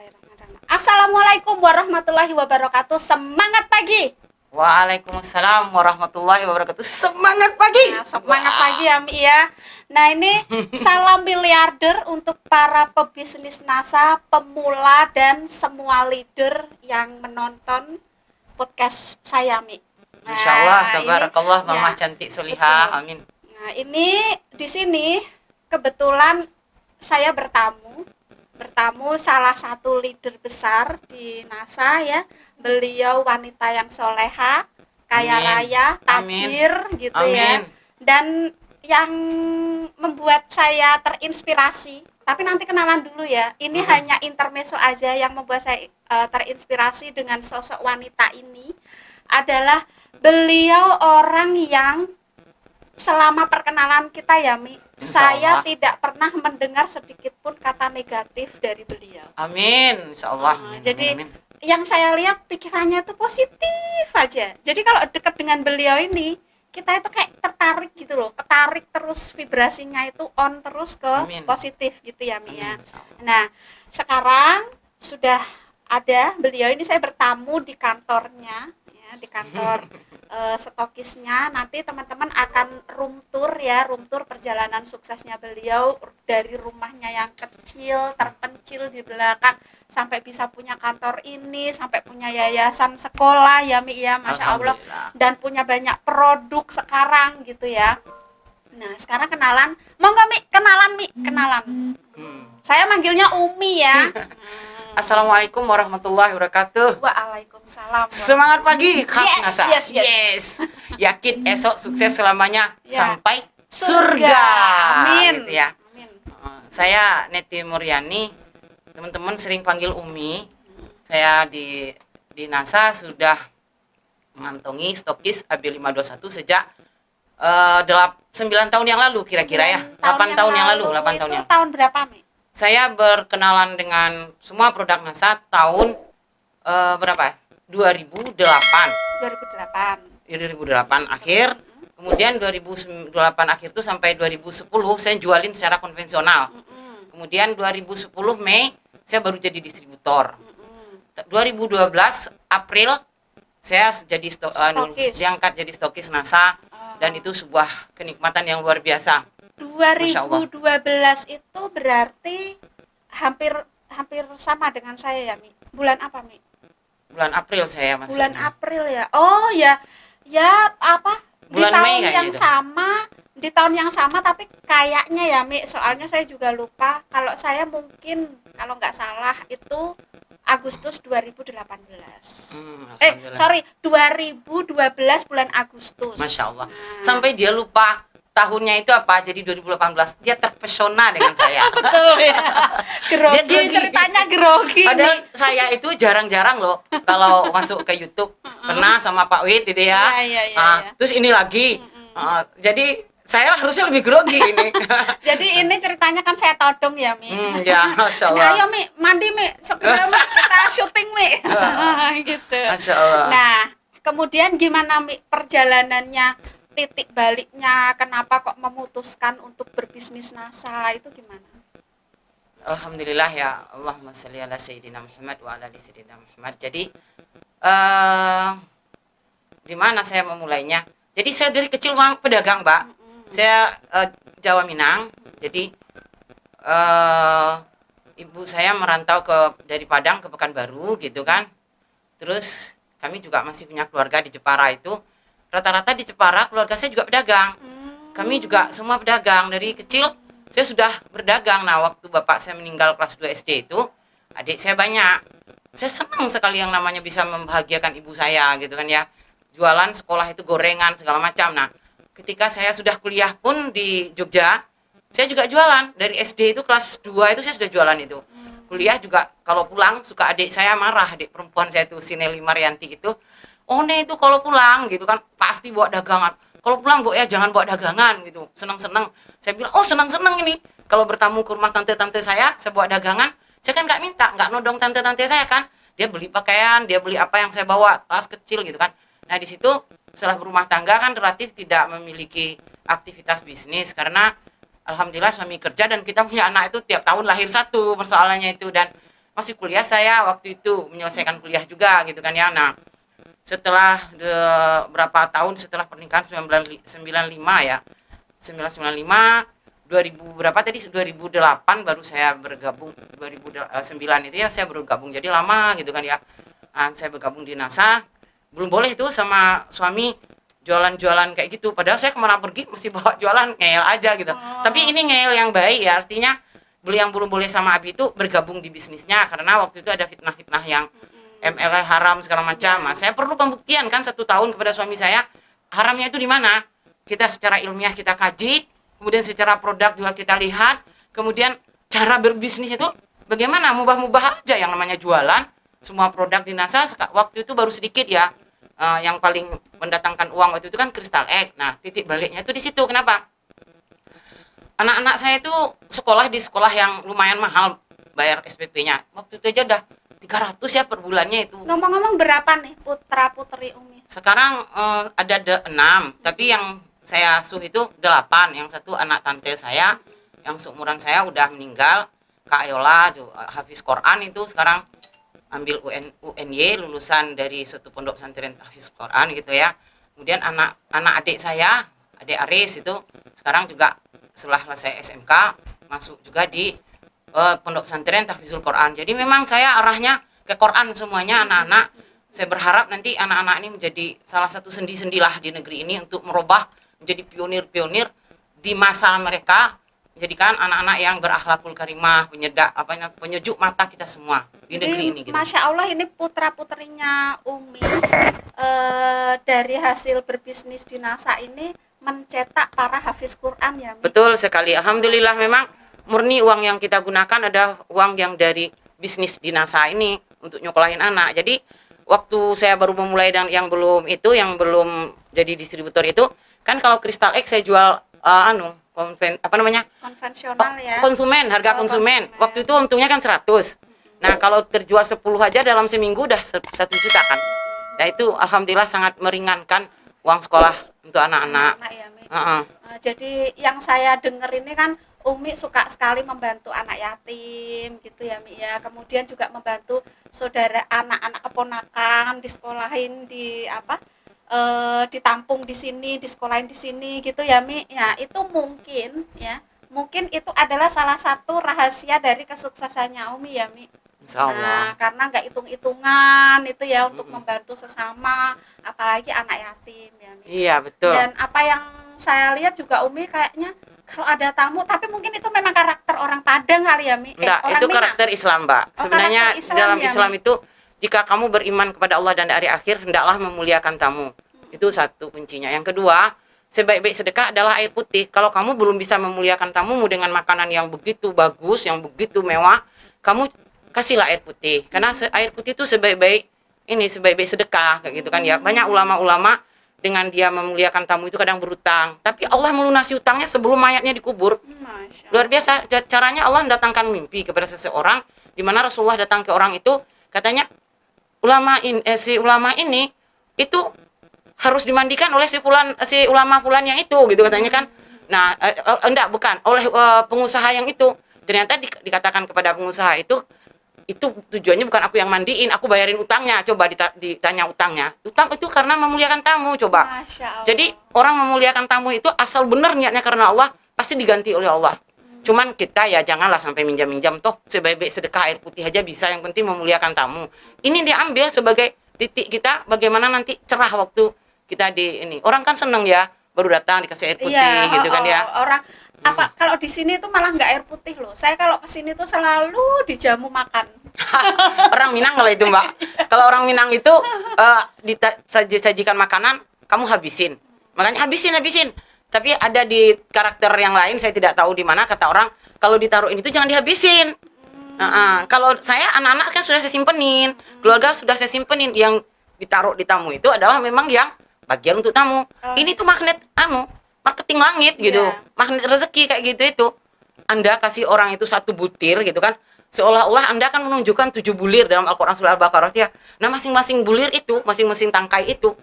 Bismillahirrahmanirrahim. Assalamualaikum warahmatullahi wabarakatuh. Semangat pagi. Waalaikumsalam warahmatullahi wabarakatuh. Semangat pagi. Nah, semangat pagi ya Mi ya. Nah ini salam miliarder untuk para pebisnis NASA, pemula dan semua leader yang menonton podcast saya Mi. Nah, Insya Allah, ini- tabarakallah, Mama ya, cantik solihah, betul. amin. Nah ini di sini kebetulan saya bertamu salah satu leader besar di NASA ya. Beliau wanita yang soleha, kaya Amin. raya, tajir gitu ya. Amin. Dan yang membuat saya terinspirasi. Tapi nanti kenalan dulu ya. Ini hanya intermezzo aja yang membuat saya terinspirasi dengan sosok wanita ini adalah beliau orang yang selama perkenalan kita ya Mi, saya Insya Allah. tidak pernah mendengar sedikit pun kata negatif dari beliau. Amin, insya Allah. Ah, Amin, jadi amin, amin. yang saya lihat pikirannya tuh positif aja. Jadi kalau dekat dengan beliau ini, kita itu kayak tertarik gitu loh, ketarik terus vibrasinya itu on terus ke Amin. positif gitu ya Mi ya. Amin, insya Allah. Nah, sekarang sudah ada beliau ini, saya bertamu di kantornya ya, di kantor stokisnya. Nanti teman-teman akan room tour perjalanan suksesnya beliau dari rumahnya yang kecil, terpencil di belakang sampai bisa punya kantor ini, sampai punya yayasan sekolah ya Mi ya, Masya Allah, Alhamdulillah. dan punya banyak produk sekarang gitu ya. Nah, sekarang kenalan. Mau nggak Mi? Kenalan Mi, kenalan. Saya manggilnya Umi ya. Assalamualaikum warahmatullahi wabarakatuh. Waalaikumsalam. Semangat pagi, khas Yes, NASA. yes. Yakin esok sukses selamanya Ya. sampai Surga. surga. Amin. Gitu ya. Amin. Saya Neti Muryani, teman-teman sering panggil Umi. Saya di NASA sudah mengantongi stokis AB521 sejak 9 tahun yang lalu kira-kira ya. 8 tahun yang lalu, 8 tahun itu yang. tahun berapa Mi? Saya berkenalan dengan semua produk NASA tahun berapa? 2008. 2008. Ya 2008 akhir. Kemudian 2008 akhir itu sampai 2010 saya jualin secara konvensional. Kemudian 2010 Mei saya baru jadi distributor. 2012 April saya jadi Stokis. diangkat jadi stokis NASA dan itu sebuah kenikmatan yang luar biasa. 2012 itu berarti hampir sama dengan saya ya Mi. Bulan apa Mi? Bulan April saya masuk. Bulan April ya. Oh ya. Ya apa? Bulan di tahun Mei kayaknya yang itu. sama, di tahun yang sama tapi kayaknya ya Mi, soalnya saya juga lupa. Kalau saya mungkin kalau nggak salah itu Agustus 2018. Alhamdulillah. Sorry, 2012 bulan Agustus. Masya Allah. Nah, Sampai dia lupa tahunnya itu apa, jadi 2018 dia terpesona dengan saya. betul ya. Grogi, grogi. ceritanya grogi Padahal nih. saya itu jarang-jarang loh kalau masuk ke YouTube. Pernah sama Pak Wid gitu ya. Iya. Terus ini lagi. Jadi saya harusnya lebih grogi ini. Jadi ini ceritanya kan saya todong ya Mi. Ya, Masya Nah, Allah. ayo Mi, mandi Mi, segera Mi, kita syuting Mi. Gitu. Masya Allah. Nah, kemudian gimana Mi perjalanannya, titik baliknya, kenapa kok memutuskan untuk berbisnis NASA itu gimana? Alhamdulillah ya, Allahumma sholli ala sayyidina Muhammad wa ala ali sayyidina Muhammad. Jadi di mana saya memulainya? Jadi saya dari kecil pedagang, Mbak. Saya Jawa Minang. Jadi ibu saya merantau dari Padang ke Pekanbaru gitu kan. Terus kami juga masih punya keluarga di Jepara itu. Rata-rata di Jepara keluarga saya juga pedagang. Kami juga semua pedagang. Dari kecil saya sudah berdagang. Nah, waktu bapak saya meninggal kelas 2 SD itu, adik saya banyak. Saya senang sekali yang namanya bisa membahagiakan ibu saya gitu kan ya. Jualan sekolah itu gorengan segala macam. Nah, ketika saya sudah kuliah pun di Jogja, saya juga jualan. Dari SD itu kelas 2 itu saya sudah jualan itu. Kuliah juga kalau pulang suka adik saya marah, adik perempuan saya itu Sineli Marianti itu. Oh ne itu kalau pulang gitu kan pasti bawa dagangan. Kalau pulang Bu ya jangan bawa dagangan gitu. Senang-senang. Saya bilang, "Oh, senang-senang ini. Kalau bertamu ke rumah tante-tante saya bawa dagangan. Saya kan nggak minta, nggak nodong tante-tante saya kan. Dia beli pakaian, dia beli apa yang saya bawa, tas kecil gitu kan. Nah, di situ setelah berumah tangga kan relatif tidak memiliki aktivitas bisnis karena alhamdulillah suami kerja dan kita punya anak itu tiap tahun lahir satu persoalannya itu dan masih kuliah saya waktu itu menyelesaikan kuliah juga gitu kan ya. Nah, setelah berapa tahun setelah pernikahan 1995 ya. 1995 2000 berapa tadi 2008 baru saya bergabung 2009 itu ya saya baru gabung. Jadi lama gitu kan ya. Nah, saya bergabung di NASA. Belum boleh tuh sama suami jualan-jualan kayak gitu. Padahal saya kemana pergi mesti bawa jualan, ngeyel aja gitu. Tapi ini ngeyel yang baik ya, artinya beli yang belum boleh sama Abi itu bergabung di bisnisnya karena waktu itu ada fitnah-fitnah yang MLM haram segala macam. Nah, saya perlu pembuktian kan 1 tahun kepada suami saya haramnya itu di mana. Kita secara ilmiah kita kaji, kemudian secara produk juga kita lihat, kemudian cara berbisnis itu bagaimana mubah-mubah aja yang namanya jualan. Semua produk di NASA waktu itu baru sedikit ya. Yang paling mendatangkan uang waktu itu kan Crystal Egg. Nah, titik baliknya itu di situ. Kenapa? Anak-anak saya itu sekolah di sekolah yang lumayan mahal bayar SPP-nya. Waktu itu aja udah 300 ya per bulannya itu. Ngomong-ngomong berapa nih putra putri Umi? Sekarang ada 6, tapi yang saya asuh itu 8. Yang satu anak tante saya, yang seumuran saya udah meninggal, Kak Ayola, hafiz Quran itu sekarang ambil UNY, lulusan dari suatu pondok pesantren hafiz Quran gitu ya. Kemudian anak adik saya, adik Aris itu sekarang juga setelah selesai SMK masuk juga di pondok pesantren tahfizul Quran. Jadi memang saya arahnya ke Quran semuanya anak-anak. Saya berharap nanti anak-anak ini menjadi salah satu sendi-sendilah di negeri ini untuk merubah menjadi pionir-pionir di masa mereka, menjadikan anak-anak yang berakhlakul karimah, penyejuk mata kita semua di negeri ini gitu. Masya Allah ini putra-putrinya Umi dari hasil berbisnis di NASA ini mencetak para hafiz Quran ya, Mi? Betul sekali. Alhamdulillah memang murni uang yang kita gunakan ada uang yang dari bisnis di NASA ini untuk nyokolahin anak. Jadi waktu saya baru memulai dan yang belum jadi distributor itu kan kalau Crystal Egg saya jual Konvensional ya. Konsumen, harga konsumen. Waktu itu untungnya kan 100. Nah, kalau terjual 10 aja dalam seminggu udah 1 juta kan. Nah, itu alhamdulillah sangat meringankan uang sekolah untuk anak-anak. Ya, Mi. Jadi yang saya dengar ini kan Umi suka sekali membantu anak yatim gitu ya, Mi ya. Kemudian juga membantu saudara anak-anak keponakan disekolahin ditampung di sini, disekolahin di sini gitu ya, Mi. Ya, itu mungkin itu adalah salah satu rahasia dari kesuksesannya Umi ya, Mi. Nah, karena nggak hitung-hitungan itu ya untuk membantu sesama, apalagi anak yatim ya, Mi. Iya, betul. Dan apa yang saya lihat juga Umi kayaknya kalau ada tamu, tapi mungkin itu memang karakter orang Padang kali ya, Mi. Enggak, itu Minang. Karakter Islam, Mbak. Sebenarnya dalam Islam itu jika kamu beriman kepada Allah dan hari akhir, hendaklah memuliakan tamu. Itu satu kuncinya. Yang kedua, sebaik-baik sedekah adalah air putih. Kalau kamu belum bisa memuliakan tamumu dengan makanan yang begitu bagus, yang begitu mewah, kamu kasihlah air putih. Karena air putih itu sebaik-baik sedekah kayak gitu kan ya. Banyak ulama-ulama dengan dia memuliakan tamu itu kadang berutang, tapi Allah melunasi utangnya sebelum mayatnya dikubur. Luar biasa caranya. Allah mendatangkan mimpi kepada seseorang di mana Rasulullah datang ke orang itu, katanya si ulama ini itu harus dimandikan oleh si ulama fulan yang itu gitu katanya kan. Nah, bukan oleh pengusaha yang itu. Ternyata dikatakan kepada pengusaha itu tujuannya bukan aku yang mandiin, aku bayarin utangnya. Coba ditanya utangnya. Utang itu karena memuliakan tamu, coba. Jadi orang memuliakan tamu itu asal benar niatnya karena Allah, pasti diganti oleh Allah. Cuman kita ya janganlah sampai minjam-minjam, toh sebaik-baik sedekah air putih aja bisa, yang penting memuliakan tamu. Ini diambil sebagai titik kita bagaimana nanti cerah waktu kita di ini. Orang kan seneng ya, baru datang dikasih air putih gitu kan ya. Orang kalau di sini tuh malah nggak air putih loh. Saya kalau ke sini tuh selalu dijamu makan. Orang Minang kalau itu, Mbak. Kalau orang Minang itu disajikan makanan, kamu habisin. Makanya habisin. Tapi ada di karakter yang lain, saya tidak tahu di mana, kata orang kalau ditaruh ini tuh jangan dihabisin. Kalau saya anak-anak kan sudah saya simpenin, keluarga sudah saya simpenin. Yang ditaruh di tamu itu adalah memang yang bagian untuk tamu. Ini tuh magnet marketing langit gitu, magnet rezeki kayak gitu itu. Anda kasih orang itu 1 butir gitu kan, seolah-olah Anda akan menunjukkan 7 bulir dalam Al-Quran surah Al-Baqarah ya. Nah, masing-masing bulir itu, masing-masing tangkai itu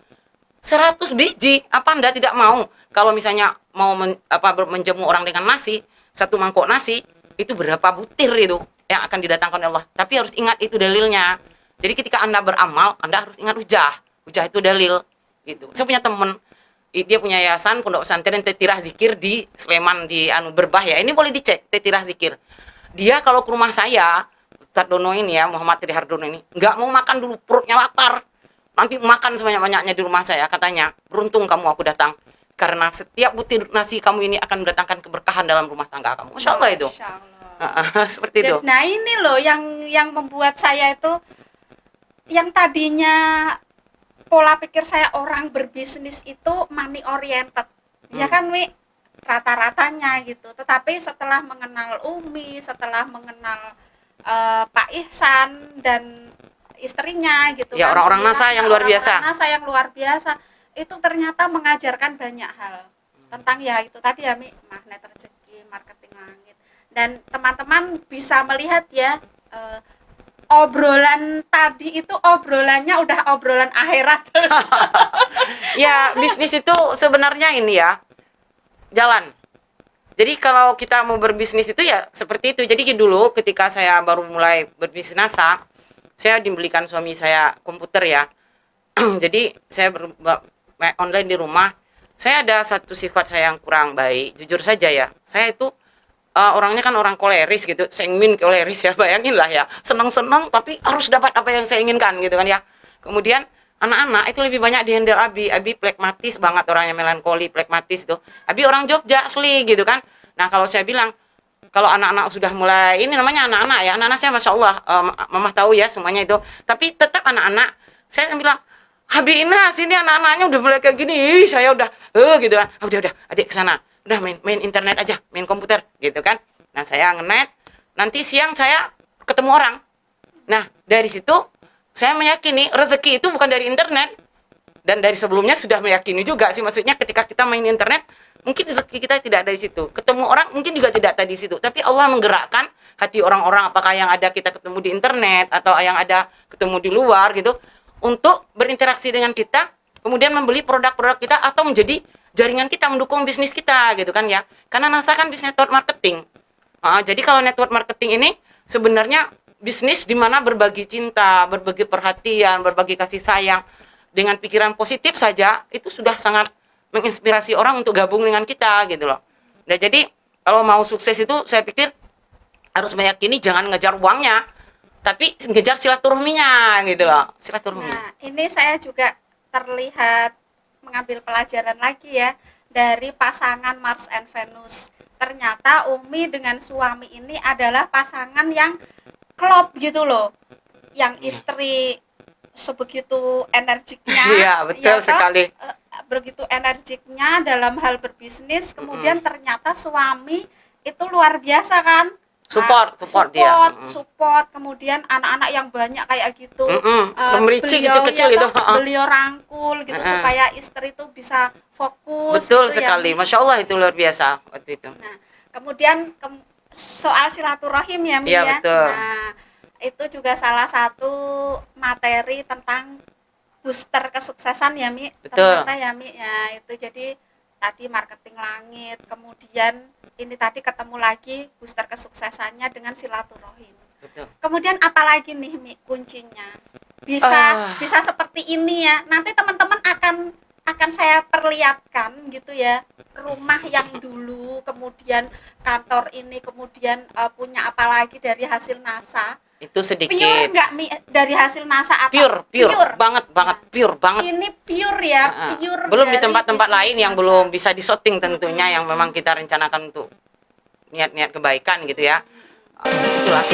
100 biji. Apa Anda tidak mau kalau misalnya mau menjamu orang dengan nasi, 1 mangkok nasi itu berapa butir itu? yang akan didatangkan oleh Allah. Tapi harus ingat itu dalilnya. Jadi ketika Anda beramal, Anda harus ingat hujah. Hujah itu dalil. Gitu. Saya punya teman, dia punya yayasan pondok pesantren Tetirah Zikir di Sleman di Berbah ya. Ini boleh dicek Tetirah Zikir. Dia kalau ke rumah saya, Ustadz Dono ini ya, Muhammad Tri Hardono ini, nggak mau makan dulu, perutnya lapar. Nanti makan sebanyak-banyaknya di rumah saya, katanya. Beruntung kamu aku datang. Karena setiap butir nasi kamu ini akan mendatangkan keberkahan dalam rumah tangga kamu. Masya Allah itu. Masya Allah. Seperti itu. Nah ini loh yang membuat saya itu, yang tadinya pola pikir saya orang berbisnis itu money oriented. Ya kan Wi, rata-ratanya gitu. Tetapi setelah mengenal Umi, setelah mengenal Pak Ihsan dan istrinya gitu Ya, kan, orang-orang NASA yang luar biasa. Orang-orang NASA yang luar biasa itu ternyata mengajarkan banyak hal tentang ya itu tadi ya Mi, magnet rezeki, marketing langit. Dan teman-teman bisa melihat ya, obrolan tadi itu obrolannya udah obrolan akhirat. Ya, bisnis itu sebenarnya ini ya, jalan. Jadi kalau kita mau berbisnis itu ya seperti itu. Jadi dulu ketika saya baru mulai berbisnis NASA, saya dibelikan suami saya komputer ya. Jadi saya online di rumah. Saya ada satu sifat saya yang kurang baik, jujur saja ya. Saya itu orangnya kan orang koleris gitu, sanguin koleris ya, bayangin lah ya. Senang-senang tapi harus dapat apa yang saya inginkan gitu kan ya. Kemudian anak-anak itu lebih banyak dihandle Abi. Abi plekmatis banget orangnya, melankoli, plekmatis tuh. Abi orang Jogja asli gitu kan. Nah kalau saya bilang, kalau anak-anak sudah mulai, ini namanya anak-anak ya, anak-anak saya Masya Allah, Mama tahu ya semuanya itu. Tapi tetap anak-anak, saya bilang, Abi Inas ini anak-anaknya udah mulai kayak gini, saya udah, gitu kan. Udah, adik kesana, udah main internet aja, main komputer gitu kan. Nah saya ngenet, nanti siang saya ketemu orang. Nah dari situ, saya meyakini rezeki itu bukan dari internet. Dan dari sebelumnya sudah meyakini juga sih, maksudnya ketika kita main internet, mungkin rezeki kita tidak ada di situ. Ketemu orang mungkin juga tidak ada di situ. Tapi Allah menggerakkan hati orang-orang, apakah yang ada kita ketemu di internet, atau yang ada ketemu di luar gitu, untuk berinteraksi dengan kita, kemudian membeli produk-produk kita, atau menjadi jaringan kita, mendukung bisnis kita gitu kan ya. Karena NASA kan bisnis network marketing. Jadi kalau network marketing ini sebenarnya bisnis di mana berbagi cinta, berbagi perhatian, berbagi kasih sayang dengan pikiran positif saja itu sudah sangat menginspirasi orang untuk gabung dengan kita gitu loh. Nah, jadi kalau mau sukses itu saya pikir harus meyakini jangan ngejar uangnya, tapi ngejar silaturahminya gitu loh, silaturahmi. Nah, ini saya juga terlihat mengambil pelajaran lagi ya dari pasangan Mars and Venus. Ternyata Umi dengan suami ini adalah pasangan yang klop gitu loh, yang istri sebegitu energiknya, Iya betul sekali, begitu energiknya dalam hal berbisnis, kemudian ternyata suami itu luar biasa kan, support dia, support, kemudian anak-anak yang banyak kayak gitu, mericik kecil-kecil ya itu, beliau rangkul gitu supaya istri itu bisa fokus. Betul gitu sekali, ya. Masya Allah itu luar biasa waktu itu. Nah, kemudian soal silaturahim ya Mi ya. Betul. Nah, itu juga salah satu materi tentang booster kesuksesan ya Mi. Betul. Ternyata ya Mi ya, itu jadi tadi marketing langit, kemudian ini tadi ketemu lagi booster kesuksesannya dengan silaturahim. Betul. Kemudian apalagi nih Mi kuncinya? Bisa seperti ini ya. Nanti teman-teman akan saya perlihatkan gitu ya, rumah yang dulu, kemudian kantor ini, kemudian punya apa lagi dari hasil NASA. Itu sedikit. Pure nggak Mi dari hasil NASA atau pure banget, pure banget. Ini pure ya, pure. Belum di tempat-tempat lain yang NASA. belum bisa disorting tentunya, yang memang kita rencanakan untuk niat-niat kebaikan gitu ya. Itulah.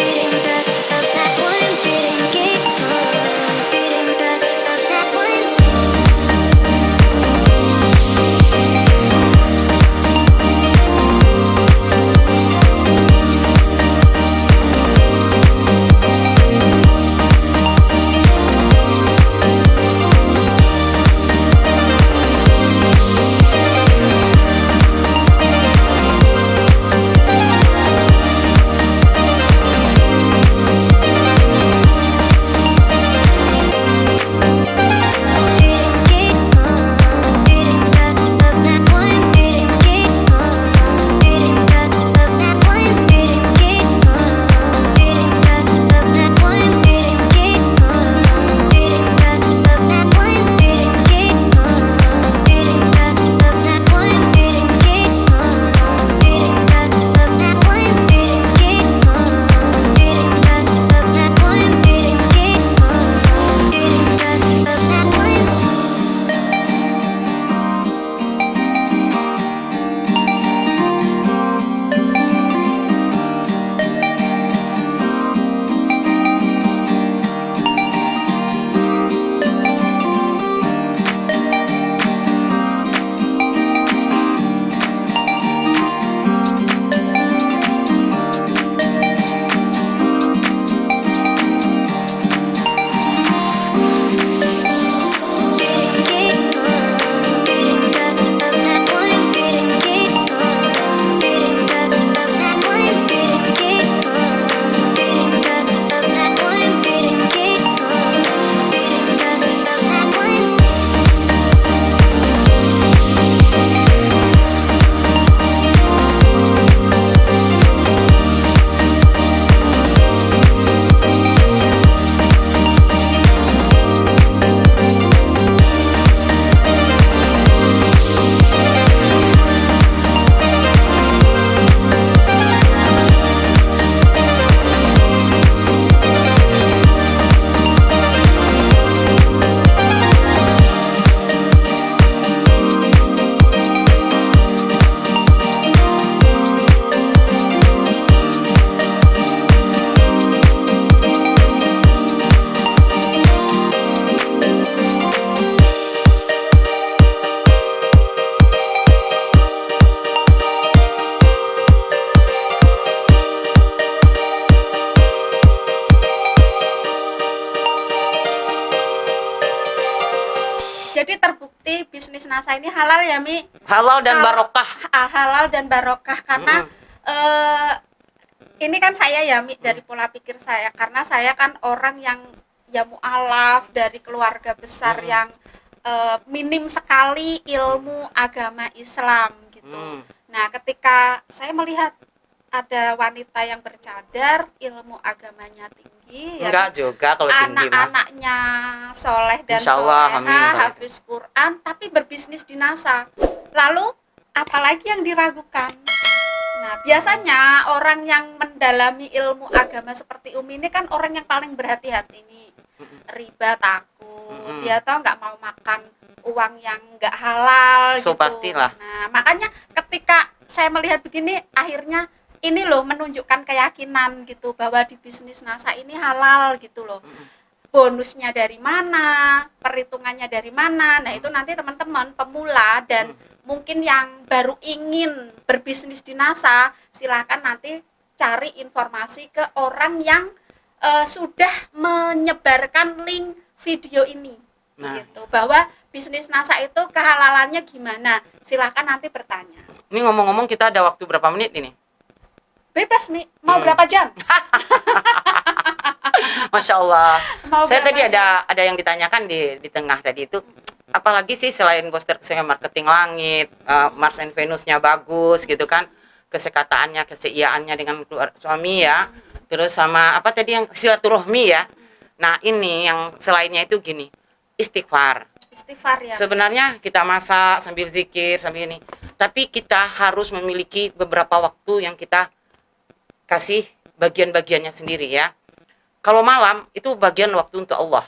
jadi terbukti bisnis NASA ini halal ya, Mi? Halal dan Kalau- barokah. Halal dan barokah karena ini kan saya ya, Mi, dari pola pikir saya, karena saya kan orang yang ya mualaf dari keluarga besar yang minim sekali ilmu agama Islam gitu. Nah, ketika saya melihat ada wanita yang bercadar, ilmu agamanya tinggi, Enggak juga kalau tinggi mah. anak-anaknya soleh dan Insya Allah, amin, soleha, kalau hafiz Quran, tapi berbisnis di NASA. Lalu, apalagi yang diragukan? Nah, biasanya orang yang mendalami ilmu agama seperti Umi ini kan orang yang paling berhati-hati nih. Riba takut, dia tahu nggak mau makan uang yang nggak halal So, gitu. pastilah. Nah, makanya ketika saya melihat begini, akhirnya ini loh menunjukkan keyakinan gitu bahwa di bisnis NASA ini halal gitu loh. Bonusnya dari mana, perhitungannya dari mana. Nah, itu nanti teman-teman pemula dan mungkin yang baru ingin berbisnis di NASA, silakan nanti cari informasi ke orang yang sudah menyebarkan link video ini. Nah. Gitu, bahwa bisnis NASA itu kehalalannya gimana. Silakan nanti bertanya. Ini ngomong-ngomong kita ada waktu berapa menit ini? Bebas nih, mau berapa jam? Masya Allah. Mau Saya berapa tadi jam? ada yang ditanyakan di tengah tadi itu, apalagi sih selain poster kesehatan marketing langit, Mars and Venusnya bagus gitu kan, kesekataannya, keseiaannya dengan suami ya, terus sama apa tadi yang silaturahmi ya. Nah ini yang selainnya itu gini, istighfar. Istighfar ya. Sebenarnya kita masak sambil zikir sambil ini, tapi kita harus memiliki beberapa waktu yang kita kasih bagian-bagiannya sendiri ya. Kalau malam itu bagian waktu untuk Allah.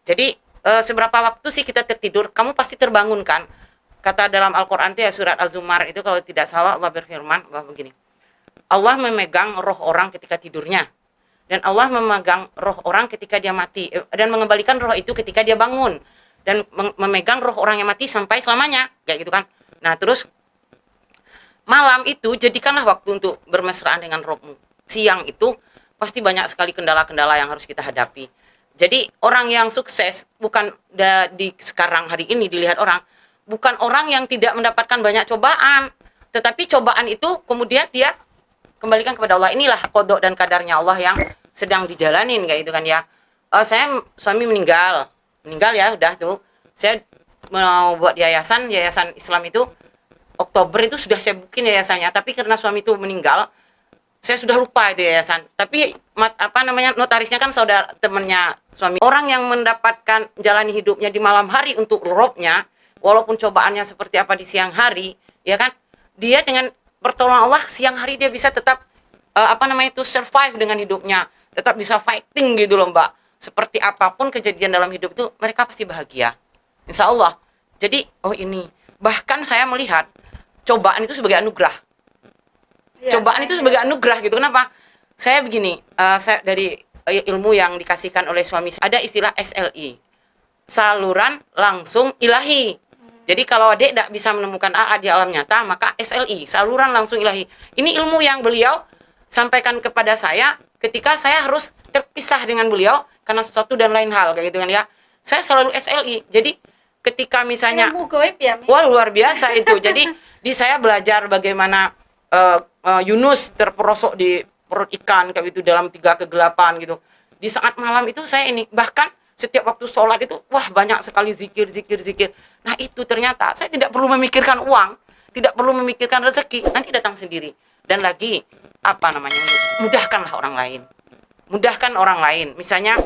Jadi seberapa waktu sih kita tertidur, kamu pasti terbangun kan. Kata dalam Al-Quran itu ya surat Az-Zumar itu kalau tidak salah Allah berfirman bahwa begini. Allah memegang roh orang ketika tidurnya. Dan Allah memegang roh orang ketika dia mati. Dan mengembalikan roh itu ketika dia bangun. Dan memegang roh orang yang mati sampai selamanya. Kayak gitu kan. Nah terus malam itu jadikanlah waktu untuk bermesraan dengan rohmu. Siang itu pasti banyak sekali kendala-kendala yang harus kita hadapi. Jadi orang yang sukses bukan di sekarang hari ini dilihat orang, bukan orang yang tidak mendapatkan banyak cobaan, tetapi cobaan itu kemudian dia kembalikan kepada Allah. Inilah kodok dan kadarnya Allah yang sedang dijalanin kayak gitu kan ya. Saya suami meninggal ya udah tuh. Saya mau buat yayasan Islam itu Oktober itu sudah saya bikin yayasannya, tapi karena suami itu meninggal, saya sudah lupa itu yayasan. Tapi notarisnya kan saudara temannya suami. Orang yang mendapatkan jalani hidupnya di malam hari untuk robnya, walaupun cobaannya seperti apa di siang hari, ya kan? Dia dengan pertolongan Allah siang hari dia bisa tetap survive dengan hidupnya, tetap bisa fighting gitu loh, Mbak. Seperti apapun kejadian dalam hidup itu, mereka pasti bahagia. Insya Allah. Jadi, ini bahkan saya melihat cobaan itu sebagai anugerah. Ya, Cobaan itu sebagai anugerah gitu. Kenapa? Saya begini, saya dari ilmu yang dikasihkan oleh suami, ada istilah SLI, saluran langsung ilahi. Jadi kalau adik tidak bisa menemukan AA di alam nyata, maka SLI, saluran langsung ilahi. Ini ilmu yang beliau sampaikan kepada saya ketika saya harus terpisah dengan beliau karena sesuatu dan lain hal kayak gitu kan ya. Saya selalu SLI. Jadi ketika misalnya ilmu goib ya, Mi? wah luar biasa itu. Jadi di saya belajar bagaimana Yunus terperosok di perut ikan kayak gitu dalam 3 kegelapan gitu. Di saat malam itu saya ini bahkan setiap waktu sholat itu wah banyak sekali zikir. Nah itu ternyata saya tidak perlu memikirkan uang, tidak perlu memikirkan rezeki, nanti datang sendiri. Dan lagi mudahkanlah orang lain. Mudahkan orang lain. Misalnya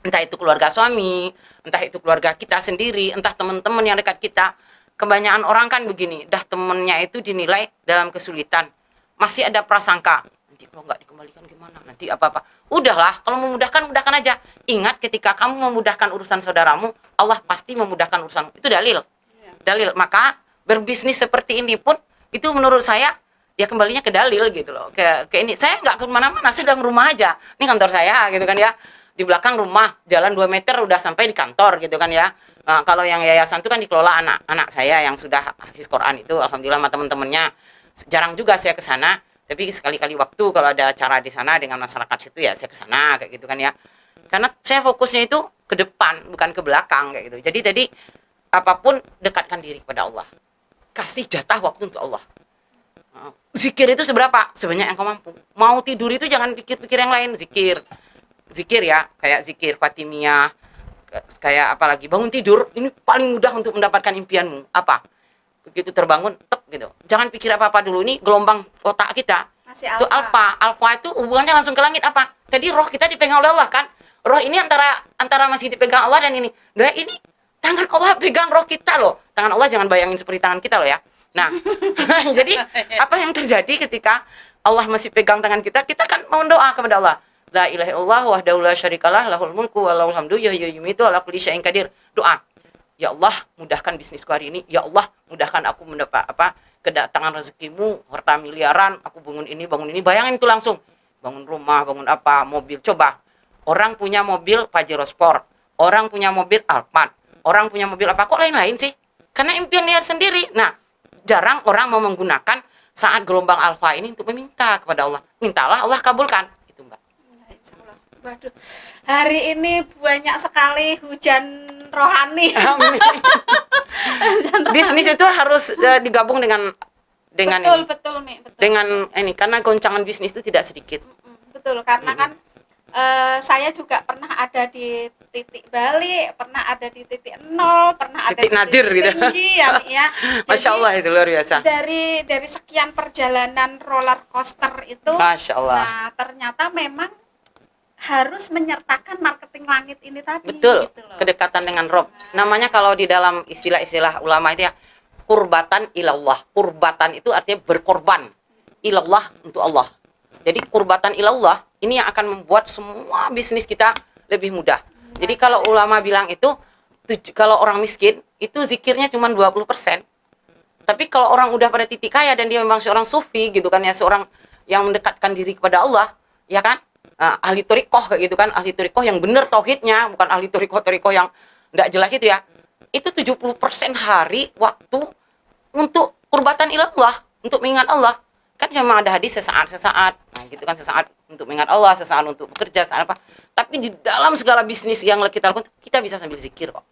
entah itu keluarga suami, entah itu keluarga kita sendiri, entah teman-teman yang dekat kita. Kebanyakan orang kan begini, dah temennya itu dinilai dalam kesulitan, masih ada prasangka, nanti kalau nggak dikembalikan gimana, nanti apa-apa. Udahlah, kalau memudahkan, mudahkan aja. Ingat ketika kamu memudahkan urusan saudaramu, Allah pasti memudahkan urusanmu. Itu dalil. Dalil. Maka berbisnis seperti ini pun, itu menurut saya, ya kembalinya ke dalil gitu loh. Ke ini, saya nggak kemana-mana, saya dalam rumah aja. Ini kantor saya gitu kan ya. Di belakang rumah, jalan 2 meter udah sampai di kantor gitu kan ya. Nah, kalau yang yayasan itu kan dikelola anak-anak saya yang sudah hafiz Quran itu, alhamdulillah sama teman-temannya. Jarang juga saya ke sana, tapi sekali-kali waktu kalau ada acara di sana dengan masyarakat situ ya saya ke sana kayak gitu kan ya. Karena saya fokusnya itu ke depan bukan ke belakang kayak gitu. Jadi tadi apapun dekatkan diri kepada Allah. Kasih jatah waktu untuk Allah. Zikir itu seberapa? Sebanyak yang kau mampu. Mau tidur itu jangan pikir-pikir yang lain. Zikir ya, kayak zikir Fatimiyah, kayak apalagi bangun tidur, ini paling mudah untuk mendapatkan impianmu. Apa? Begitu terbangun, tek gitu. Jangan pikir apa-apa dulu, ini gelombang otak kita. Masih Itu alfa. Alfa itu hubungannya langsung ke langit apa? Tadi roh kita dipegang oleh Allah kan? Roh ini antara masih dipegang Allah dan ini. Nah, ini tangan Allah pegang roh kita loh. Tangan Allah jangan bayangin seperti tangan kita loh ya. Nah, jadi apa yang terjadi ketika Allah masih pegang tangan kita? Kita kan mau doa kepada Allah. La ilaha illallah wahdahu la syarikalah lahul mulku wa lahul hamdu yuhyi wa yumiitu ala kulli syai'in qadir. Doa. Ya Allah, mudahkan bisnisku hari ini. Ya Allah, mudahkan aku mendapat kedatangan rezekimu, harta miliaran, aku bangun ini. Bayangin itu langsung. Bangun rumah, bangun apa, mobil. Coba. Orang punya mobil Pajero Sport. Orang punya mobil Alphard. Orang punya mobil apa, kok lain-lain sih? Karena impian liar sendiri. Nah, jarang orang mau menggunakan saat gelombang alfa ini untuk meminta kepada Allah. Mintalah, Allah kabulkan. Itu, Mbak. Waduh, hari ini banyak sekali hujan rohani. Bisnis itu harus digabung dengan betul, Mi, betul. dengan ini, karena goncangan bisnis itu tidak sedikit. Betul, karena kan saya juga pernah ada di titik balik, pernah ada di titik nol, pernah ada Titik di nadir titik gitu. tinggi ya. Masya Allah, itu luar biasa. Dari sekian perjalanan roller coaster itu, Masya Allah. nah ternyata memang harus menyertakan marketing langit ini tadi. Betul, gitu loh. kedekatan dengan Rob. Namanya kalau di dalam istilah-istilah ulama itu ya, kurbatan ilallah. Kurbatan itu artinya berkorban. Ilallah untuk Allah. Jadi kurbatan ilallah ini yang akan membuat semua bisnis kita lebih mudah. Jadi kalau ulama bilang itu, kalau orang miskin, itu zikirnya cuma 20%. Tapi kalau orang udah pada titik kaya dan dia memang seorang sufi gitu kan ya, seorang yang mendekatkan diri kepada Allah, ya kan? Ahli torikoh kayak gitu kan, ahli torikoh yang benar tauhidnya, bukan ahli torikoh yang nggak jelas itu ya. Itu 70% hari waktu untuk kurbatan ilallah, untuk mengingat Allah. Kan memang ada hadis sesaat, nah gitu kan, sesaat untuk mengingat Allah, sesaat untuk bekerja, sesaat apa. Tapi di dalam segala bisnis yang kita lakukan, kita bisa sambil zikir kok.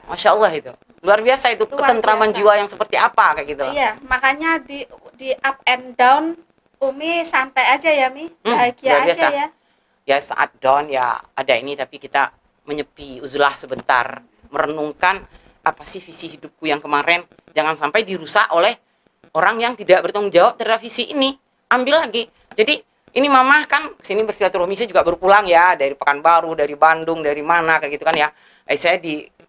Masya Allah itu. Luar biasa itu, ketentraman jiwa yang seperti apa kayak gitu loh. Iya, makanya di up and down Umi santai aja ya, Mi. Bahagia aja ya. Ya saat down ya ada ini, tapi kita menyepi, uzlah sebentar, merenungkan apa sih visi hidupku yang kemarin. Jangan sampai dirusak oleh orang yang tidak bertanggung jawab terhadap visi ini. Ambil lagi. Jadi ini mama kan sini bersilaturahmi, saya juga baru pulang ya dari Pekanbaru, dari Bandung, dari mana kayak gitu kan ya. Saya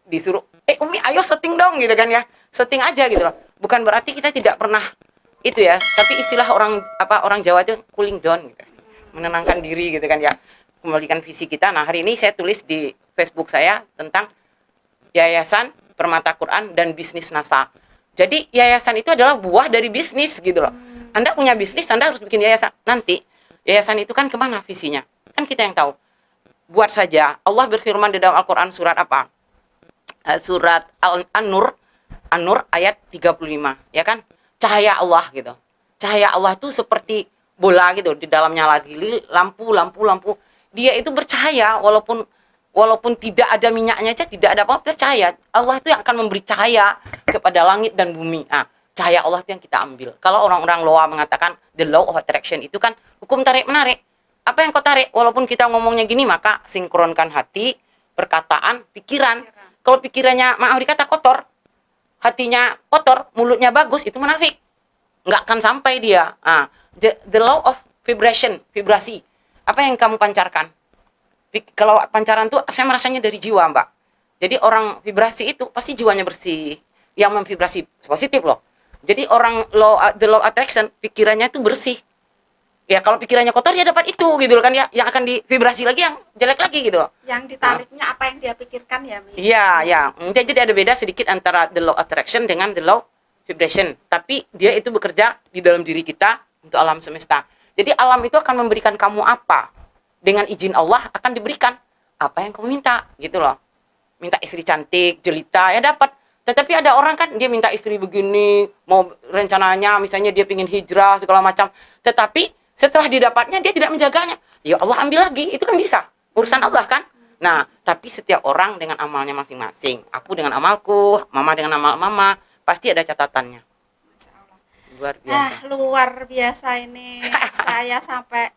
disuruh, Umi ayo syuting dong gitu kan ya. Syuting aja gitu loh. Bukan berarti kita tidak pernah itu ya, tapi istilah orang Jawa itu cooling down gitu. Menenangkan diri gitu kan ya. Kembalikan visi kita. Nah, hari ini saya tulis di Facebook saya tentang Yayasan Permata Quran dan Bisnis NASA. Jadi yayasan itu adalah buah dari bisnis gitu loh. Anda punya bisnis, Anda harus bikin yayasan. Nanti yayasan itu kan kemana visinya? Kan kita yang tahu. Buat saja. Allah berfirman di dalam Al-Quran surat apa? Surat An-Nur ayat 35, ya kan? Cahaya Allah gitu. Cahaya Allah itu seperti bola gitu, di dalamnya lagi lampu. Dia itu bercahaya walaupun tidak ada minyaknya aja, tidak ada apa-apa, bercahaya. Allah itu yang akan memberi cahaya kepada langit dan bumi. Nah, cahaya Allah itu yang kita ambil. Kalau orang-orang Loa mengatakan the law of attraction, itu kan hukum tarik-menarik. Apa yang kau tarik? Walaupun kita ngomongnya gini, maka sinkronkan hati, perkataan, pikiran. Kalau pikirannya, maaf dikata kotor, hatinya kotor, mulutnya bagus, itu munafik. Nggak akan sampai dia. The law of vibration, vibrasi. Apa yang kamu pancarkan? Kalau pancaran tuh, saya merasanya dari jiwa, Mbak. Jadi orang vibrasi itu, pasti jiwanya bersih. Yang memvibrasi positif loh. Jadi orang the law of attraction, pikirannya itu bersih. Ya kalau pikirannya kotor, dia dapat itu gitu loh kan ya. Yang akan divibrasi lagi yang jelek lagi gitu loh. Yang ditariknya apa yang dia pikirkan ya, Mi? Iya. Jadi ada beda sedikit antara the law of attraction dengan the law vibration. Tapi dia itu bekerja di dalam diri kita untuk alam semesta. Jadi alam itu akan memberikan kamu apa? Dengan izin Allah akan diberikan apa yang kamu minta gitu loh. Minta istri cantik, jelita, ya dapat. Tetapi ada orang kan dia minta istri begini, mau rencananya misalnya dia pengen hijrah segala macam. Tetapi setelah didapatnya dia tidak menjaganya. Ya Allah ambil lagi, itu kan bisa. Urusan Allah kan. Nah, tapi setiap orang dengan amalnya masing-masing. Aku dengan amalku, mama dengan amal mama, pasti ada catatannya. Masya Allah. Luar biasa. Luar biasa ini. Saya sampai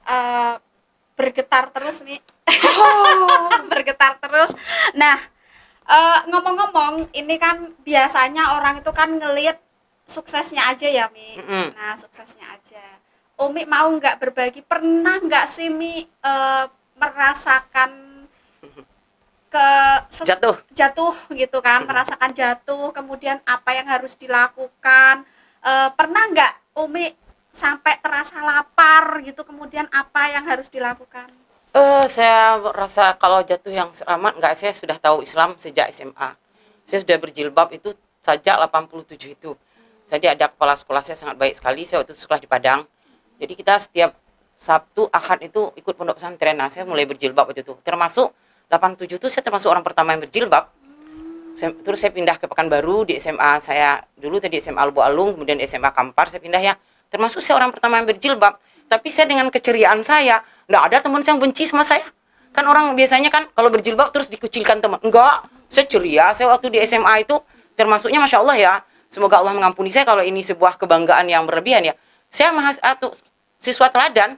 eh, bergetar terus nih. Bergetar terus. Nah, ngomong-ngomong, ini kan biasanya orang itu kan ngelihat suksesnya aja ya, Mi. Nah, suksesnya aja. Umi mau nggak berbagi? Pernah nggak sih, Mi, merasakan ke jatuh gitu kan, merasakan jatuh, kemudian apa yang harus dilakukan? Pernah nggak Umi sampai terasa lapar gitu, kemudian apa yang harus dilakukan? Saya rasa kalau jatuh yang selamat enggak, saya sudah tahu Islam sejak SMA. Saya sudah berjilbab itu sejak 87 itu. Jadi ada kepala sekolah saya sangat baik sekali, saya waktu itu sekolah di Padang. Jadi kita setiap Sabtu, Ahad itu ikut pondok pesantren. Nah, saya mulai berjilbab waktu itu. Termasuk 87 itu saya termasuk orang pertama yang berjilbab. Terus saya pindah ke Pekanbaru di SMA saya dulu tadi SMA Albu Alung, kemudian di SMA Kampar saya pindah ya. Termasuk saya orang pertama yang berjilbab. Tapi saya dengan keceriaan saya, enggak ada teman yang benci sama saya. Kan orang biasanya kan kalau berjilbab terus dikucilkan teman. Enggak, saya ceria. Saya waktu di SMA itu termasuknya Masya Allah ya. Semoga Allah mengampuni saya kalau ini sebuah kebanggaan yang berlebihan ya. Saya siswa teladan.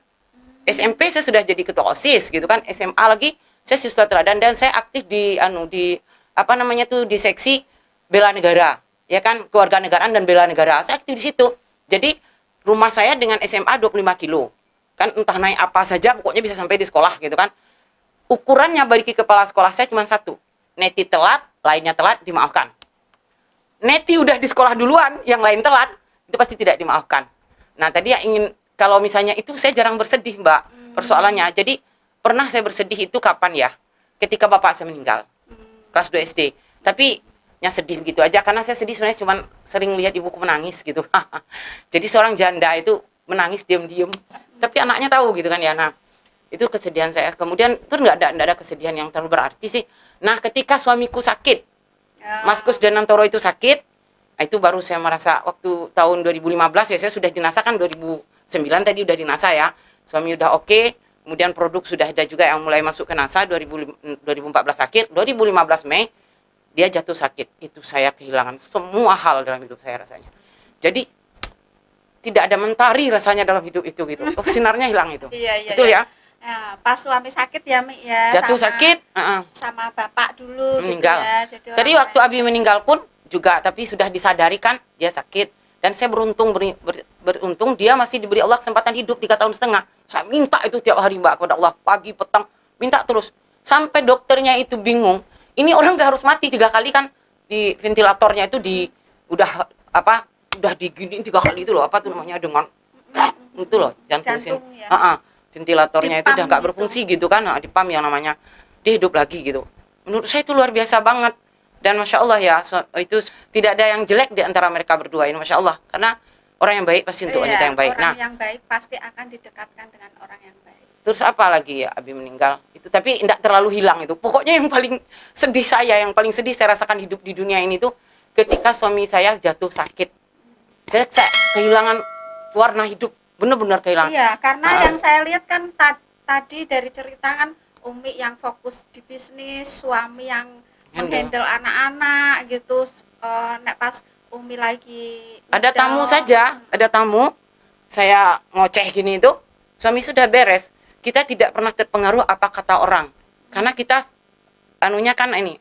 SMP saya sudah jadi ketua OSIS gitu kan. SMA lagi saya siswa teladan dan saya aktif di di seksi bela negara, ya kan, kewarganegaraan dan bela negara. Saya aktif di situ. Jadi rumah saya dengan SMA 25 kilo. Kan entah naik apa saja pokoknya bisa sampai di sekolah gitu kan. Ukurannya bagi kepala sekolah saya cuma satu. Neti telat, lainnya telat, dimaafkan. Neti udah di sekolah duluan, yang lain telat, itu pasti tidak dimaafkan. Nah, tadi yang ingin, kalau misalnya itu saya jarang bersedih, Mbak, persoalannya. Jadi, pernah saya bersedih itu kapan ya? Ketika bapak saya meninggal, kelas 2 SD. Tapi, yang sedih gitu aja, karena saya sedih sebenarnya cuma sering lihat ibuku menangis gitu. Jadi, seorang janda itu menangis diam-diam. Tapi anaknya tahu gitu kan ya. Nah, itu kesedihan saya. Kemudian, itu nggak ada kesedihan yang terlalu berarti sih. Nah, ketika suamiku sakit, Mas Kus Danantoro itu sakit, nah itu baru saya merasa waktu tahun 2015 ya, saya sudah dinasa kan 2009 tadi udah dinasa ya, suami udah oke, kemudian produk sudah ada juga yang mulai masuk ke NASA 2014 akhir, 2015 Mei dia jatuh sakit. Itu saya kehilangan semua hal dalam hidup saya rasanya. Jadi tidak ada mentari rasanya dalam hidup itu gitu. Oh, sinarnya hilang itu. Iya, betul ya. Nah, pas suami sakit ya, Mi ya. Jatuh sakit, sama bapak dulu meninggal. Gitu ya. Jadi tadi waktu Abi meninggal pun juga, tapi sudah disadari kan dia sakit. Dan saya beruntung dia masih diberi Allah kesempatan hidup 3 tahun setengah. Saya minta itu tiap hari, Mbak, kepada Allah, pagi petang minta terus. Sampai dokternya itu bingung. Ini orang udah harus mati 3 kali kan, di ventilatornya itu udah diginiin 3 kali itu loh, apa tuh namanya, dengan itu loh jantung ya. Ventilatornya itu udah nggak berfungsi gitu kan, dipam yang namanya, dia hidup lagi gitu. Menurut saya itu luar biasa banget. Dan Masya Allah ya, itu tidak ada yang jelek di antara mereka berdua ini, Masya Allah. Karena orang yang baik pasti untuk wanita yang baik. Orang yang baik pasti akan didekatkan dengan orang yang baik. Terus apa lagi ya, Abi meninggal itu, tapi tidak terlalu hilang itu. Pokoknya yang paling sedih yang paling sedih saya rasakan hidup di dunia ini tuh ketika suami saya jatuh sakit. Saya kehilangan warna hidup, benar-benar kehilangan. Iya, karena yang saya lihat kan tadi dari cerita kan Umi yang fokus di bisnis, suami yang menghandle anak-anak gitu. Nek pas Umi lagi ada tamu saja, ada tamu, saya ngoceh gini itu, suami sudah beres. Kita tidak pernah terpengaruh apa kata orang, karena kita anunya kan ini,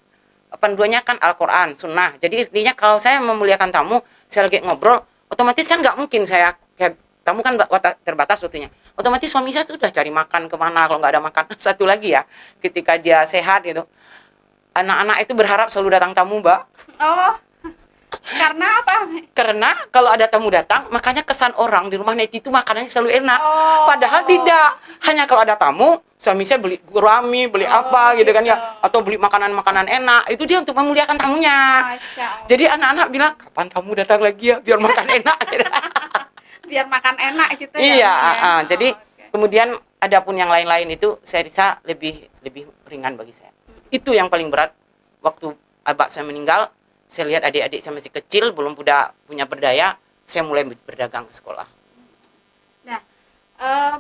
panduannya kan Al-Quran, Sunnah. Jadi intinya kalau saya memuliakan tamu, saya lagi ngobrol, otomatis kan nggak mungkin saya kayak tamu kan terbatas waktunya. Otomatis suami saya sudah cari makan kemana kalau nggak ada makan. Satu lagi ya, ketika dia sehat gitu, anak-anak itu berharap selalu datang tamu, Mbak. Oh, karena apa? Karena kalau ada tamu datang, makanya kesan orang di rumah Neti itu makanannya selalu enak. Padahal tidak. Hanya kalau ada tamu, suami saya beli gurami, beli apa gitu kan ya, atau beli makanan-makanan enak. Itu dia untuk memuliakan tamunya. Jadi anak-anak bilang, kapan tamu datang lagi ya, biar makan enak. Biar makan enak gitu ya. Iya, jadi kemudian adapun yang lain-lain itu saya rasa lebih ringan bagi saya. Itu yang paling berat. Waktu abah saya meninggal, saya lihat adik-adik saya masih kecil, belum punya berdaya, saya mulai berdagang ke sekolah. Nah,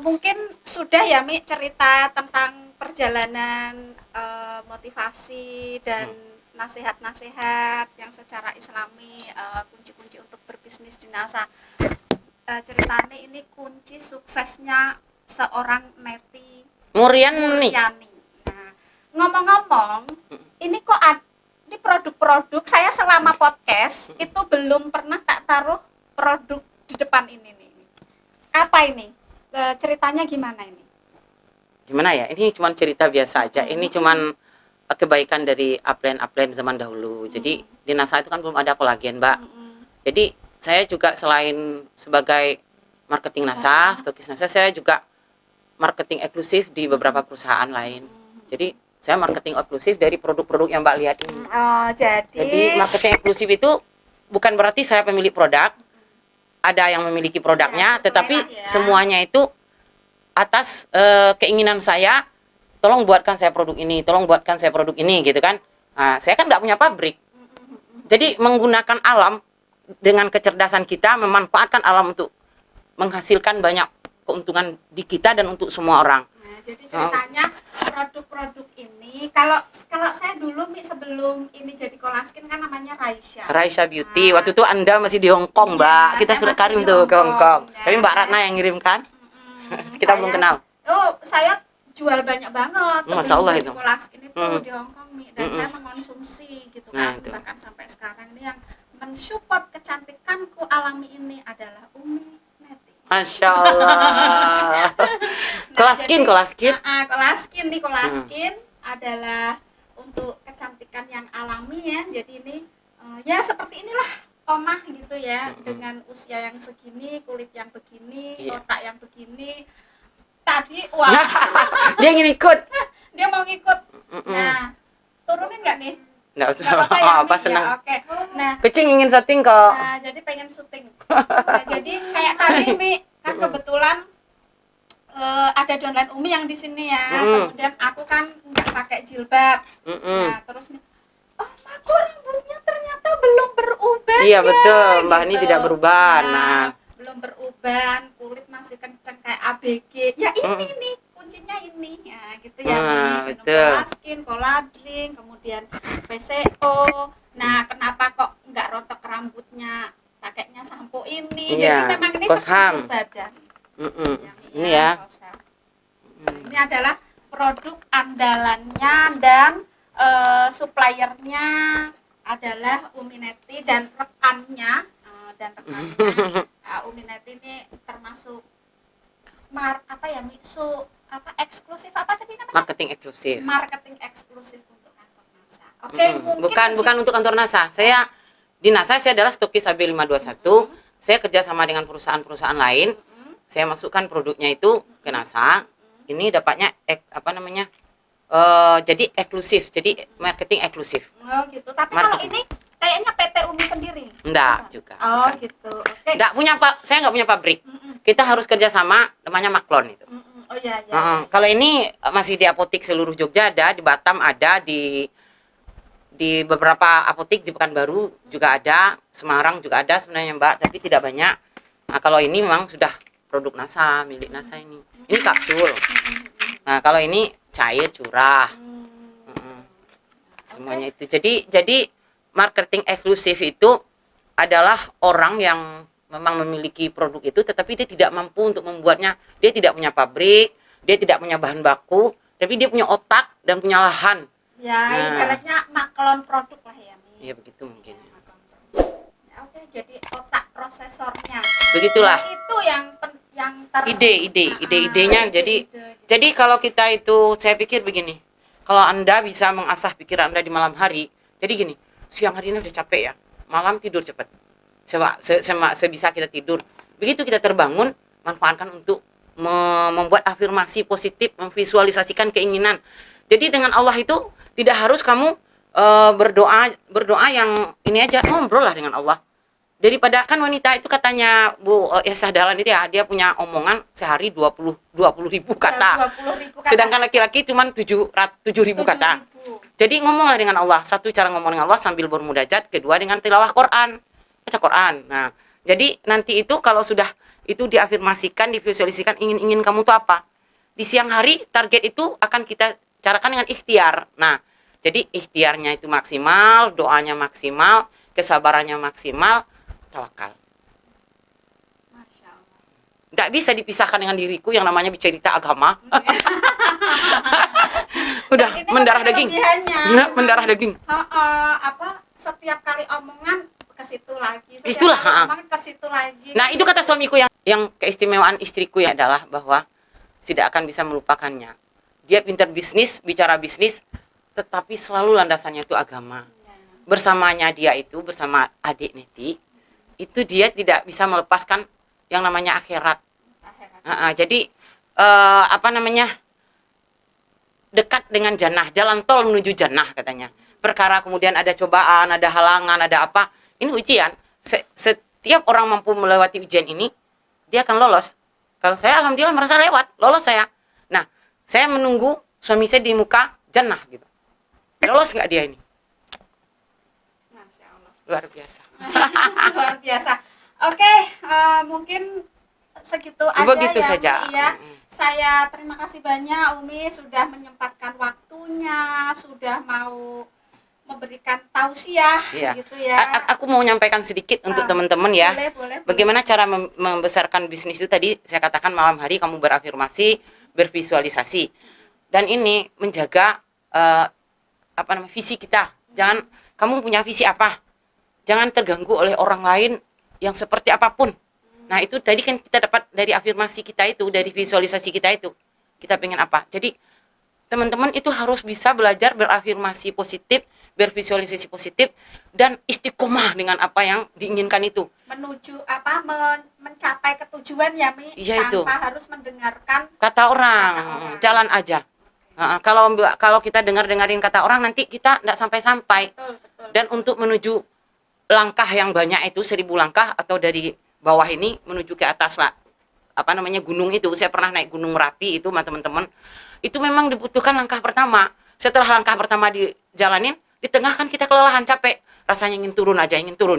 mungkin sudah ya, Mi, cerita tentang perjalanan motivasi dan nasihat-nasihat yang secara islami, kunci-kunci untuk berbisnis di NASA. Ceritanya ini kunci suksesnya seorang Neti Muriani. Nah, ngomong-ngomong, ini kok ini produk-produk saya selama podcast itu belum pernah tak taruh produk di depan ini nih. Apa ini? Ceritanya gimana ini? Gimana ya? Ini cuma cerita biasa aja. Ini cuman kebaikan dari upline zaman dahulu. Jadi di NASA itu kan belum ada kolagen, Mbak. Jadi saya juga selain sebagai marketing NASA, stokis NASA, saya juga marketing eksklusif di beberapa perusahaan lain. Jadi saya marketing eksklusif dari produk-produk yang Mbak lihat ini. Oh, jadi marketing eksklusif itu bukan berarti saya pemilik produk. Ada yang memiliki produknya, tetapi semuanya itu atas keinginan saya. Tolong buatkan saya produk ini, tolong buatkan saya produk ini, gitu kan. Nah, saya kan nggak punya pabrik. Jadi menggunakan alam dengan kecerdasan kita, memanfaatkan alam untuk menghasilkan banyak keuntungan di kita dan untuk semua orang. Nah, jadi ceritanya produk-produk ini, kalau saya dulu sebelum ini jadi Kolaskin kan namanya Raisya Beauty. Waktu itu Anda masih di Hong Kong, Mbak. Kita sudah kirim tuh ke Hong Kong. Tapi Mbak Ratna yang ngirim kan? Kita belum kenal. Oh, saya jual banyak banget Masya Allah itu. Kolaskin itu di Hong Kong nih, dan saya mengonsumsi gitu kan. Bahkan sampai sekarang ini yang mensupport kecantikanku alami ini adalah Umi Neti. Masya Allah. Kolaskin adalah untuk kecantikan yang alami ya. Jadi ini ya seperti inilah Omah gitu ya, dengan usia yang segini, kulit yang begini, otak yang begini. Tadi dia ingin ikut. Dia mau ngikut. Nah, turunin nggak nih? Nggak usah. Apa senang. Ya, oke. Nah, kucing ingin syuting kok. Nah, jadi pengen syuting. Nah, jadi kayak tadi Mi kan kebetulan ada downline Umi yang di sini ya. Kemudian aku kan nggak pakai jilbab. Nah, terus nih, oh aku rambutnya ternyata belum berubah. Iya ya, betul, Mbak gitu. Ini tidak berubah. Nah, belum beruban, kulit masih kenceng kayak ABG. Ya ini nih kuncinya ini ya, gitu ya. Betul. Kolaskin, Koladring, kemudian PCO. Nah, kenapa kok nggak rontok rambutnya? Pakainya sampo ini. Jadi memang ini seluruh badan. Ini ya. Ini adalah produk andalannya dan suppliernya adalah Umi Neti dan rekannya Umi Neti ini termasuk eksklusif apa tadi namanya? Marketing eksklusif untuk kantor NASA. Bukan untuk kantor NASA. Saya di NASA saya adalah stokis AB521. Saya kerjasama dengan perusahaan-perusahaan lain. Saya masukkan produknya itu ke NASA. Ini dapatnya jadi eksklusif, jadi marketing eksklusif. Oh gitu. Tapi kalau ini kayaknya PT Umi sendiri. Enggak juga. Oh bukan. Gitu. Oke. Saya nggak punya pabrik. Kita harus kerjasama, namanya Maklon itu. Oh iya. Kalau ini masih di apotik seluruh Jogja ada, di Batam ada, di beberapa apotik di Pekanbaru juga ada, Semarang juga ada sebenarnya Mbak, tapi tidak banyak. Nah kalau ini memang sudah produk NASA, milik NASA ini. Ini kapsul. Nah kalau ini cair curah. Semuanya itu. Jadi marketing eksklusif itu adalah orang yang memang memiliki produk itu, tetapi dia tidak mampu untuk membuatnya. Dia tidak punya pabrik, dia tidak punya bahan baku, tapi dia punya otak dan punya lahan. Ya, ibaratnya maklon produk lah ya. Iya begitu mungkin. Ya, oke, jadi otak prosesornya. Begitulah. Nah, itu yang ide-idenya. Jadi kalau kita itu, saya pikir begini. Kalau Anda bisa mengasah pikiran Anda di malam hari, jadi gini, siang hari ini udah capek ya, malam tidur cepat. Sebisa kita tidur. Begitu kita terbangun, manfaatkan untuk membuat afirmasi positif, memvisualisasikan keinginan. Jadi dengan Allah itu tidak harus kamu berdoa yang ini aja, ngobrol lah dengan Allah. Daripada kan wanita itu katanya Bu Yesah Dahlan itu ya, dia punya omongan sehari 20.000 kata. Sedangkan laki-laki cuma 7.000 kata. Jadi ngomonglah dengan Allah. Satu, cara ngomong dengan Allah sambil bermunajat. Kedua, dengan tilawah Quran. Baca Quran. Nah, jadi nanti itu kalau sudah itu diafirmasikan, divisualisasikan ingin kamu tuh apa? di siang hari target itu akan kita carakan dengan ikhtiar. Nah, jadi ikhtiarnya itu maksimal, doanya maksimal, kesabarannya maksimal, tawakal. Masya Allah. Nggak bisa dipisahkan dengan diriku yang namanya bercerita agama. Udah Dan ini mendarah ada daging. kelebihannya. Nah, mendarah daging. Setiap kali omongan ke situ lagi. Setiap Itulah, kali omongan ke situ lagi. Nah, itu kata suamiku yang keistimewaan istriku ya adalah bahwa tidak akan bisa melupakannya. Dia pintar bisnis, bicara bisnis, tetapi selalu landasannya itu agama. Bersamanya dia itu, bersama adik Neti, itu dia tidak bisa melepaskan yang namanya akhirat. Jadi, dekat dengan jannah, jalan tol menuju jannah katanya. Perkara kemudian ada cobaan, ada halangan, ada apa, ini ujian. Setiap orang mampu melewati ujian ini, dia akan lolos. Kalau saya alhamdulillah merasa lolos saya. Nah, saya menunggu suami saya di muka jannah gitu. Lolos nggak dia ini? Masya Allah. Luar biasa. Luar biasa. Oke, mungkin segitu aja Begitu ya, saja. Umi, ya. Saya terima kasih banyak Umi sudah menyempatkan waktunya, sudah mau memberikan tausiah Iya. gitu ya. Aku mau menyampaikan sedikit untuk teman-teman ya. Boleh. Bagaimana cara membesarkan bisnis itu tadi saya katakan malam hari kamu berafirmasi, bervisualisasi. Dan ini menjaga visi kita. Jangan kamu punya visi apa? Jangan terganggu oleh orang lain yang seperti apapun. Nah, itu tadi kan kita dapat dari afirmasi kita itu, dari visualisasi kita itu. Kita pengen apa? Jadi teman-teman itu harus bisa belajar berafirmasi positif, bervisualisasi positif, dan istiqomah dengan apa yang diinginkan itu. Menuju mencapai ketujuan ya, Mi. Iya, tanpa itu. harus mendengarkan Kata orang, jalan aja. Kalau kita dengerin kata orang, nanti kita nggak sampai-sampai. betul. Dan untuk menuju langkah yang banyak itu 1000 langkah atau dari bawah ini menuju ke atas lah. Gunung itu. Saya pernah naik Gunung Merapi itu sama teman-teman. Itu memang dibutuhkan langkah pertama. Setelah langkah pertama dijalanin, di tengah kan kita kelelahan, capek. Rasanya ingin turun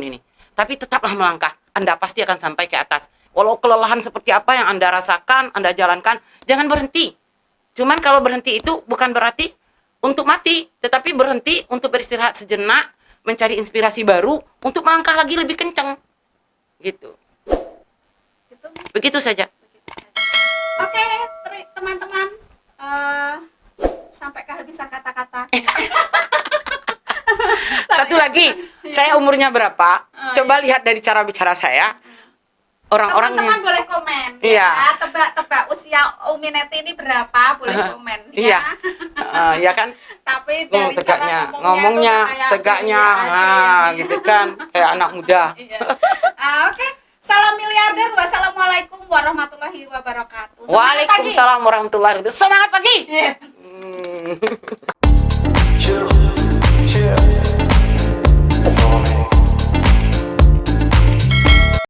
ini. Tapi tetaplah melangkah. Anda pasti akan sampai ke atas. Walau kelelahan seperti apa yang Anda rasakan, Anda jalankan, jangan berhenti. Cuman kalau berhenti itu bukan berarti untuk mati, tetapi berhenti untuk beristirahat sejenak, mencari inspirasi baru, untuk melangkah lagi lebih kencang. Gitu. Begitu saja. Oke, teman-teman, sampai kehabisan kata-kata. Satu lagi, saya umurnya berapa? Coba lihat dari cara bicara saya. Teman-teman boleh komen ya. Tebak usia Umi Neti ini berapa? Boleh komen ya. Ya kan? Tapi dari tegaknya, cara ngomongnya, tuh kayak tegaknya, aja ya. gitu kan, kayak anak muda. Iya. Oke. Salam miliarder. Wassalamualaikum warahmatullahi wabarakatuh. Waalaikumsalam warahmatullahi wabarakatuh. Semangat pagi. Yeah. Chill.